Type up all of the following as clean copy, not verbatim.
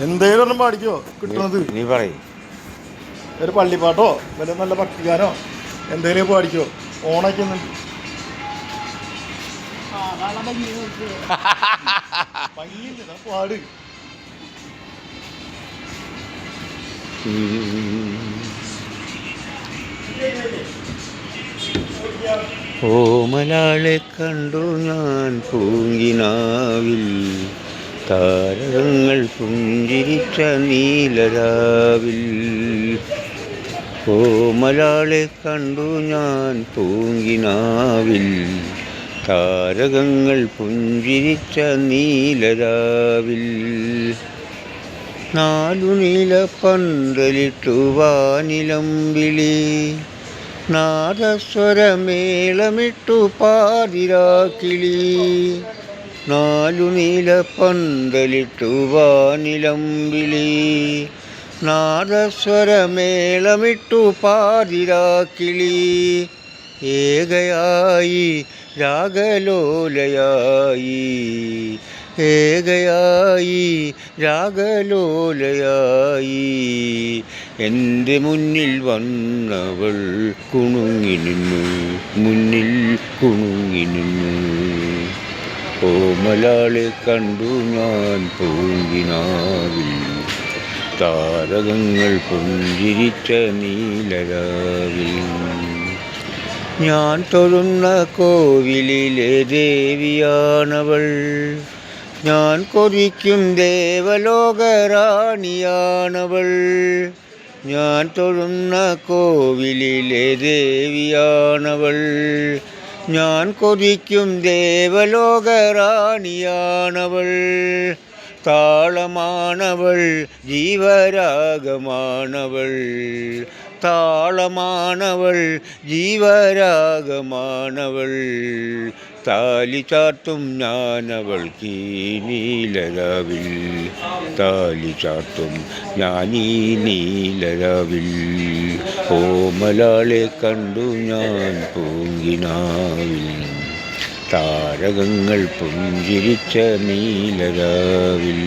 എന്തേലും ഒന്നും പാടിക്കോ കിട്ടുന്നത്. നീ പറയും ഒരു പള്ളിപ്പാട്ടോ വല്ല നല്ല ഭക്തിഗാനോ എന്തേലും പാടിക്കോ. ഓണൊക്കെ പാട്. ഓമലാളെ കണ്ടു ഞാൻ പൂങ്കിനാവിൽ, താരകങ്ങൾ പുഞ്ചിരിച്ച നീലരാവിൽ. ഓമലാളെ കണ്ടു ഞാൻ പൂങ്കിനാവിൽ, താരകങ്ങൾ പുഞ്ചിരിച്ച നീലരാവിൽ. നാലു നീല പന്തലിട്ടു വാനിലമ്പിളി, നാദസ്വരമേളമിട്ടു പാതിരാക്കിളി. നാലു നീല പന്തലിട്ടു വാനിലമ്പിളി, നാദസ്വരമേളമിട്ടു പാതിരാക്കിളി. ഏകയായി രാഗലോലയായി, ഏകയായി രാഗലോലയായി, എൻ്റെ മുന്നിൽ വന്നവൾ കുണുങ്ങി നിന്നു, മുന്നിൽ കുണുങ്ങി നിന്നു. ഓമലാളെ കണ്ടു ഞാൻ പൂങ്കിനാവിൽ, താരകങ്ങൾ പുഞ്ചിരിച്ച നീലരാവിൽ. ഞാൻ തൊഴുന്ന കോവിലിലെ ദേവിയാണവൾ, ഞാൻ കൊതിക്കും ദേവലോകറാണിയാണവൾ. ഞാൻ തൊഴുന്ന കോവിലിലെ ദേവിയാണവൾ, ഞാൻ കൊതിക്കും ദേവലോകറാണിയാണവൾ. താളമാണവൾ ജീവരാഗമാണവൾ, താളമാണവൾ ജീവരാഗമാണവൾ. താലി ചാർത്തും ഞാനവൾക്ക് നീലരാവിൽ, താലി ചാർത്തും ഞാനീ നീലരാവിൽ. ഓമലാളെ കണ്ടു ഞാൻ പൂങ്കിനാവിൽ, താരകങ്ങൾ പുഞ്ചിരിച്ച നീലരാവിൽ.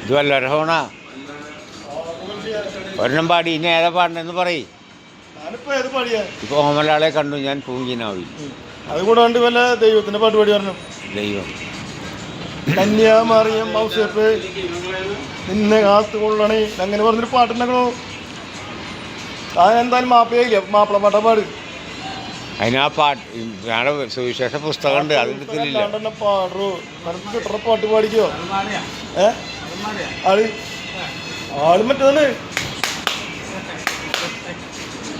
ഇത് വല്ല ഹോണ ഒരെണ്ണം പാടി. ഇനി ഏതാ പാടണെന്ന് പറയും. ഇപ്പൊ ഓമലാളെ കണ്ടു ഞാൻ പൂങ്കിനാവിൽ, അതുകൂടാണ്ട് വല്ല ദൈവത്തിന്റെ പാട്ട് പാടി പറഞ്ഞു. ദൈവം കന്യാമറിയം ഔസേപ്പ് നിന്നെ കാത്തുകൊള്ളണേ അങ്ങനെ പറഞ്ഞൊരു പാട്ടുണ്ടാക്കണോ. എന്തായാലും മാപ്പിളയില്ല, മാപ്പിള പാട്ടാ പാട്. അതിനാ പാട്ട് ഞങ്ങളുടെ സുവിശേഷ പുസ്തകമുണ്ട്, അതെടുത്തില്ല. പാടോ നിനക്ക് കിട്ടണ പാട്ട് പാടിക്കോ. ആള് ആള് മറ്റേതാണ്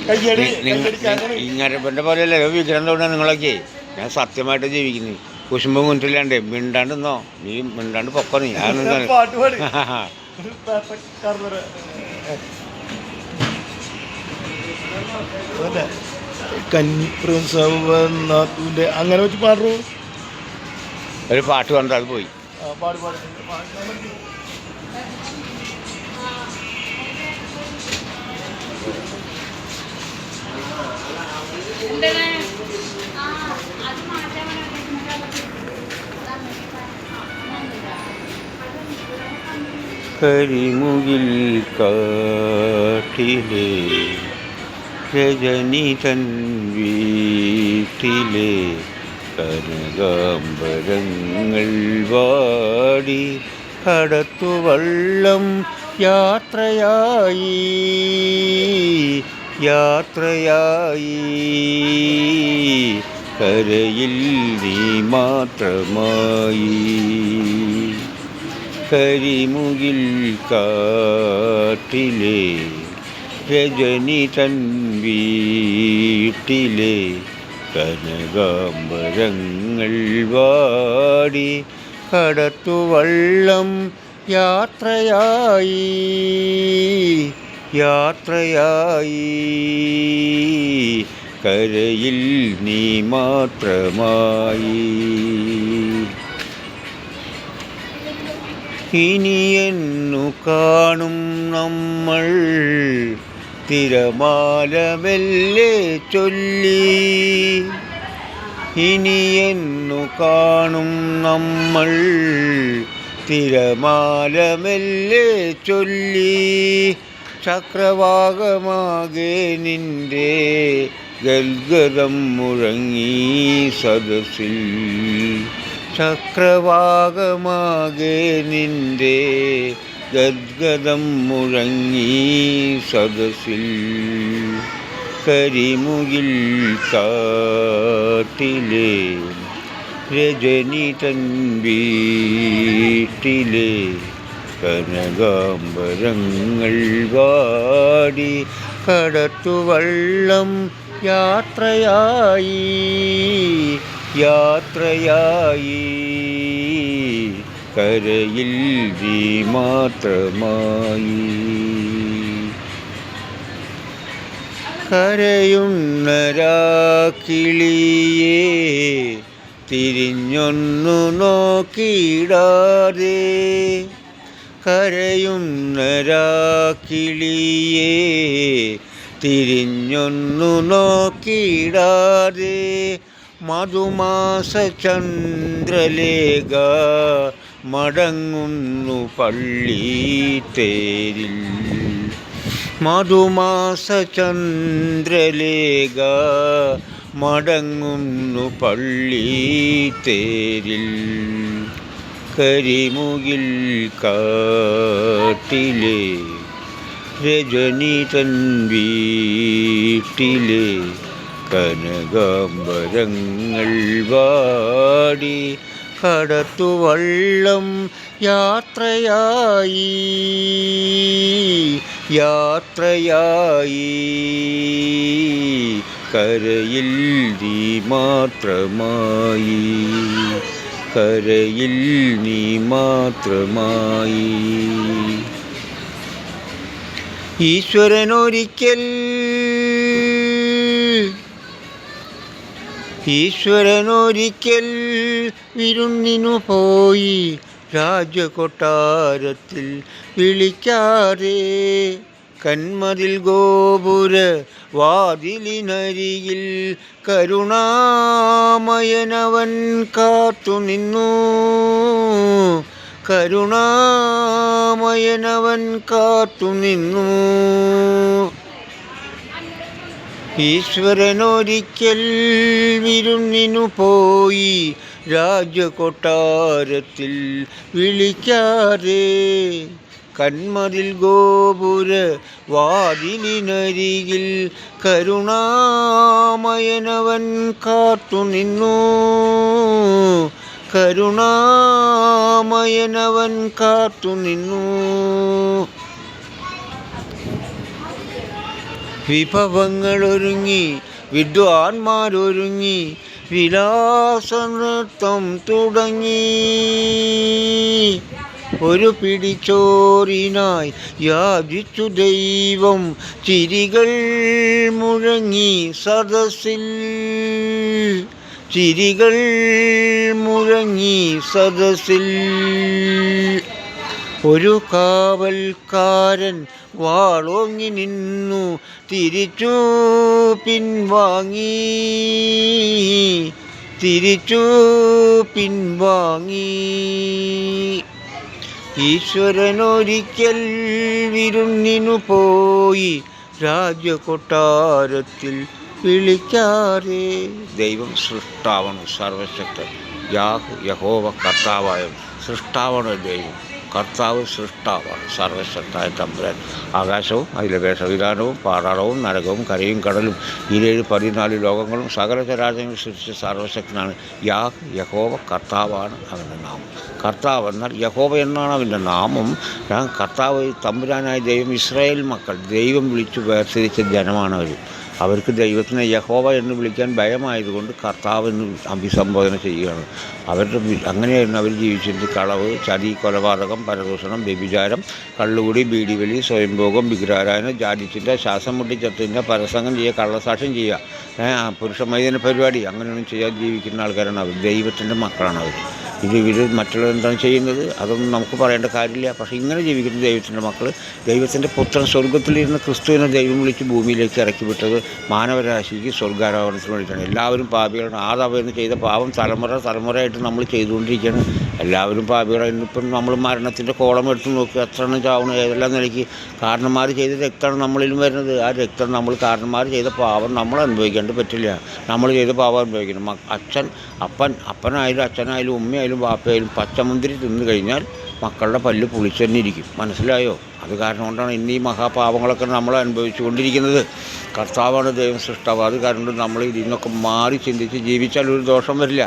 കയ്യടി. ഇങ്ങനെ പോലെയല്ലേ വിഗ്രഹം തോന്നുക നിങ്ങളൊക്കെ. ഞാൻ സത്യമായിട്ട് ജീവിക്കുന്നു. കുശുമ്പം കൊണ്ടില്ലാണ്ടേ മിണ്ടാണ്ടെന്നോ, നീ മിണ്ടാണ്ട് പൊക്കോ. നീ പാട്ട് പാടി കന്നിപ്രസവനാത്തൂന്റെ അങ്ങനെ വെച്ച് പാടൂ. ഒരു പാട്ട് കണ്ടു അത് പോയി. പാടി പാടി കരിമുകിൽ കാട്ടിലെ രജനി തൻ വീട്ടിലെ കനകാംബരങ്ങൾ വാടി കടത്തുവള്ളം യാത്രയായി, യാത്രയായി. കരയിൽ നീ മാത്രമായി. കരിമുകിൽ കാട്ടിലെ രജനി തൻ വീട്ടിലെ കനകാംബരങ്ങൾ വാടി കടത്തുവള്ളം യാത്രയായി യാത്രയായി കരയിൽ നീ മാത്രമായി. ഇനി എന്നു കാണും നമ്മൾ തിരമാല മെല്ലെ ചൊല്ലി. ഇനി എന്നു കാണും നമ്മൾ തിരമാല മെല്ലെ ചൊല്ലി. ചക്രവാകമാകെ നിന്റെ ഗദ്ഗദം മുഴങ്ങി സദസ്സിൽ. ചക്രവാകമാകെ നിന്റെ ഗദ്ഗദം മുഴങ്ങി സദസ്സിൽ. കരിമുകിൽ കാട്ടിലെ രജനി തൻ വീട്ടിലെ കനകാംബരങ്ങൾ വാടി. കടത്തുവള്ളം യാത്രയായി യാത്രയായി കരയിൽ നീ മാത്രമായി. കരയുന്ന രാക്കിളിയേ തിരിഞ്ഞൊന്നു നോക്കിയിടാതെ. കരയുന്ന രാക്കിളിയേ തിരിഞ്ഞൊന്നു നോക്കിയിടാതെ. മധുമാസ ചന്ദ്രലേഖ മടങ്ങുന്നു പള്ളിത്തേരിൽ. മധുമാസ ചന്ദ്രലേഖ മടങ്ങുന്നു പള്ളിത്തേരിൽ. കരിമുകിൽ കാട്ടിലെ രജനി തൻ വീട്ടിലെ കനകാംബരങ്ങൾ വാടി. കടത്തുവള്ളം യാത്രയായി യാത്രയായി കരയിൽ നീ മാത്രമായി. കരയിൽ നീ മാത്രമായി. ഈശ്വരനൊരിക്കൽ വിരുന്നിനു പോയി രാജകൊട്ടാരത്തിൽ വിളിക്കാതെ. കന്മതിൽ ഗോപുര വാതിലിനരികിൽ കരുണാമയനവൻ കാത്തുനിന്നു. കരുണാമയനവൻ കാത്തുനിന്നു. ഈശ്വരനൊരിക്കൽ വിരുന്നിനു പോയി രാജകൊട്ടാരത്തിൽ വിളിക്കാതെ. കന്മതിൽ ഗോപുര വാതിലിനരികിൽ കരുണാമയനവൻ കാത്തുനിന്നു. കരുണാമയനവൻ കാത്തുനിന്നു. വിഭവങ്ങളൊരുങ്ങി വിദ്വാൻമാരൊരുങ്ങി വിലാസനൃത്തം തുടങ്ങി. ഒരു പിടിച്ചോറിനായി യാചിച്ചു ദൈവം. ചിരികൾ മുഴങ്ങി സദസ്സിൽ. ചിരികൾ മുഴങ്ങി സദസ്സിൽ. ഒരു കാവൽക്കാരൻ വാളോങ്ങി നിന്നു. തിരിച്ചു പിൻവാങ്ങി. തിരിച്ചു പിൻവാങ്ങി. ഈശ്വരനൊരിക്കൽ വിരുന്നിനു പോയി രാജകൊട്ടാരത്തിൽ വിളിക്കാതെ. ദൈവം സൃഷ്ടാവാണ്, സർവശക്തൻ. യഹോവ കർത്താവായ സൃഷ്ടാവാണ് ദൈവം. കർത്താവ് സൃഷ്ടാവാണ്, സർവശക്തനായ തമ്പുരാൻ. ആകാശവും അതിലെ വേഷവിധാനവും പാതാളവും നരകവും കരയും കടലും 14 ലോകങ്ങളും സകല ചരാചരങ്ങളും സൃഷ്ടിച്ച സർവശക്തനാണ്. യഹോവ കർത്താവാണ് അവൻ്റെ നാമം. കർത്താവ് എന്നാൽ യഹോവ എന്നാണ് അവൻ്റെ നാമം. കർത്താവ് തമ്പുരാനായ ദൈവം, ഇസ്രായേൽ മക്കൾ ദൈവം വിളിച്ചു വേർതിരിച്ച ജനമാണ് അവർ. അവർക്ക് ദൈവത്തിനെ യഹോവ എന്ന് വിളിക്കാൻ ഭയമായതുകൊണ്ട് കർത്താവ് എന്ന് അഭിസംബോധന ചെയ്യുകയാണ്. അവരുടെ അങ്ങനെയായിരുന്നു അവർ ജീവിച്ചിരുന്നത്. കളവ്, ചതി, കൊലപാതകം, പരദൂഷണം, വ്യഭിചാരം, കള്ളുകുടി, ബീഡിവലി, സ്വയംഭോഗം, വിഗ്രഹാരാധന, ജാതിച്ചിന്ത, ശ്വാസം മുട്ടിച്ചത്തിൻ്റെ, പരസംഗം ചെയ്യുക, കള്ളസാക്ഷ്യം ചെയ്യുക, പുരുഷമൈതന പരിപാടി, അങ്ങനെയൊന്നും ചെയ്യാൻ ജീവിക്കുന്ന ആൾക്കാരാണ് അവർ. ദൈവത്തിൻ്റെ മക്കളാണ് അവർ. ഇവർ മറ്റുള്ളവരെന്താണ് ചെയ്യുന്നത് അതൊന്നും നമുക്ക് പറയേണ്ട കാര്യമില്ല. പക്ഷേ ഇങ്ങനെ ജീവിക്കുന്ന ദൈവത്തിൻ്റെ മക്കൾ, ദൈവത്തിൻ്റെ പുത്രൻ സ്വർഗ്ഗത്തിലിരുന്ന് ക്രിസ്തുവിനെ ദൈവം വിളിച്ച് ഭൂമിയിലേക്ക് ഇറക്കി വിട്ടത് മാനവരാശിക്ക് സ്വർഗ്ഗാരോഹണത്തിന് വേണ്ടിയിട്ടാണ്. എല്ലാവരും പാപികളാണ്. ആദാമെന്ന് ചെയ്ത പാപം തലമുറയായിട്ട് നമ്മൾ ചെയ്തുകൊണ്ടിരിക്കുകയാണ്. എല്ലാവരും പാപികളാണ്. ഇന്നിപ്പം നമ്മൾ മരണത്തിൻ്റെ കോളം എടുത്ത് നോക്കുക, എത്ര എണ്ണം ചാവണം, ഏതെല്ലാം നിലയ്ക്ക്. കാരണന്മാർ ചെയ്ത രക്തമാണ് നമ്മളിലും വരുന്നത്. ആ രക്തം നമ്മൾ കാരണന്മാർ ചെയ്ത പാപം നമ്മൾ അനുഭവിക്കേണ്ടി പറ്റില്ല. നമ്മൾ ചെയ്ത പാപം അനുഭവിക്കണം. അപ്പനായാലും അച്ഛനായാലും ഉമ്മയായാലും വാപ്പയായാലും പച്ചമുന്തിരി തിന്നു കഴിഞ്ഞാൽ മക്കളുടെ പല്ല് പുളിച്ചു തന്നെ ഇരിക്കും. മനസ്സിലായോ? അത് കാരണം കൊണ്ടാണ് ഇന്ന് ഈ മഹാപാപങ്ങളൊക്കെ നമ്മൾ അനുഭവിച്ചു കൊണ്ടിരിക്കുന്നത്. കർത്താവാണ് ദൈവം സൃഷ്ടാവ്. അത് കാരണം നമ്മൾ ഇതിൽ നിന്നൊക്കെ മാറി ചിന്തിച്ച് ജീവിച്ചാൽ ഒരു ദോഷം വരില്ല.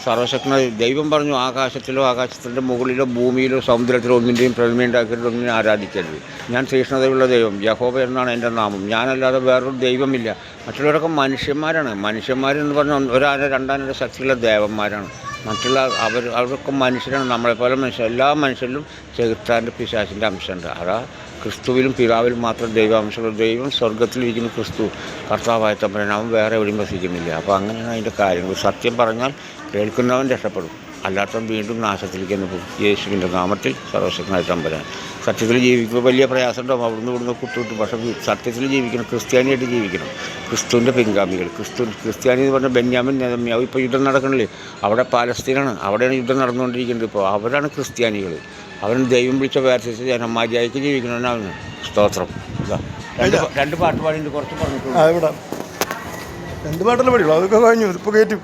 സർവശക്തനായ ദൈവം പറഞ്ഞു, ആകാശത്തിൻ്റെ മുകളിലോ ഭൂമിയിലോ സമുദ്രത്തിലോ ഒന്നിൻ്റെയും പ്രതിമയുണ്ടാക്കരുത്, ഒന്നിനെ ആരാധിക്കരുത്. ഞാൻ തീക്ഷ്ണതയുള്ള ദൈവം, യഹോവ എന്നാണ് എൻ്റെ നാമം. ഞാനല്ലാതെ വേറൊരു ദൈവമില്ല. മറ്റുള്ളവരൊക്കെ മനുഷ്യന്മാരാണ്. മനുഷ്യന്മാരെന്ന് പറഞ്ഞാൽ ഒരാന രണ്ടാനയുടെ ശക്തിയുള്ള ദേവന്മാരാണ്. മറ്റുള്ള അവരൊക്കെ മനുഷ്യരാണ്, നമ്മളെപ്പോലെ മനുഷ്യർ. എല്ലാ മനുഷ്യരിലും ചെകുത്താൻ്റെ പിശാചിൻ്റെ അംശമുണ്ട്. അതാ ക്രിസ്തുവിലും പിതാവിലും മാത്രം ദൈവാംശമുള്ള. ദൈവം സ്വർഗ്ഗത്തിലിരിക്കുന്ന ക്രിസ്തു കർത്താവായ തമ്പുരാൻ, അവൻ വേറെ എവിടെയും വസിക്കുന്നില്ല. അപ്പോൾ അങ്ങനെയാണ് അതിൻ്റെ കാര്യങ്ങൾ. സത്യം പറഞ്ഞാൽ കേൾക്കുന്നവൻ രക്ഷപ്പെടും, അല്ലാത്തവൻ വീണ്ടും നാശത്തിലേക്ക് എന്ന് പോകും. യേശുവിൻ്റെ നാമത്തിൽ സർവശക്തനായ തമ്പുരാൻ. സത്യത്തിൽ ജീവിക്കുമ്പോൾ വലിയ പ്രയാസമുണ്ടാവും, അവിടുന്ന് ഇവിടുന്ന് കുട്ടുവിട്ട്. പക്ഷേ സത്യത്തിൽ ജീവിക്കണം, ക്രിസ്ത്യാനിയായിട്ട് ജീവിക്കണം. ക്രിസ്തുവിൻ്റെ പിൻഗാമികൾ. ക്രിസ്ത്യാനി എന്ന് പറഞ്ഞാൽ ബെന്യാമിൻ നെഹമ്യാവ്. ഇപ്പോൾ യുദ്ധം നടക്കണില്ലേ? അവിടെ പാലസ്തീനാണ്, അവിടെയാണ് യുദ്ധം നടന്നുകൊണ്ടിരിക്കുന്നത്. ഇപ്പോൾ അവരാണ് ക്രിസ്ത്യാനികൾ. അവൻ ദൈവം വിളിച്ച വേർതിരിച്ച ജനന്മാരിയായിട്ട് ജീവിക്കണമെന്നാണ്. സ്തോത്രം. രണ്ട് പാട്ട് പാടിയിട്ട് കുറച്ച് പറഞ്ഞിട്ടുണ്ട്. ഇവിടെ എന്ത് പാട്ടല്ലേ പാടിയുള്ളൂ, അതൊക്കെ കഴിഞ്ഞു. ഇപ്പോൾ കയറ്റും.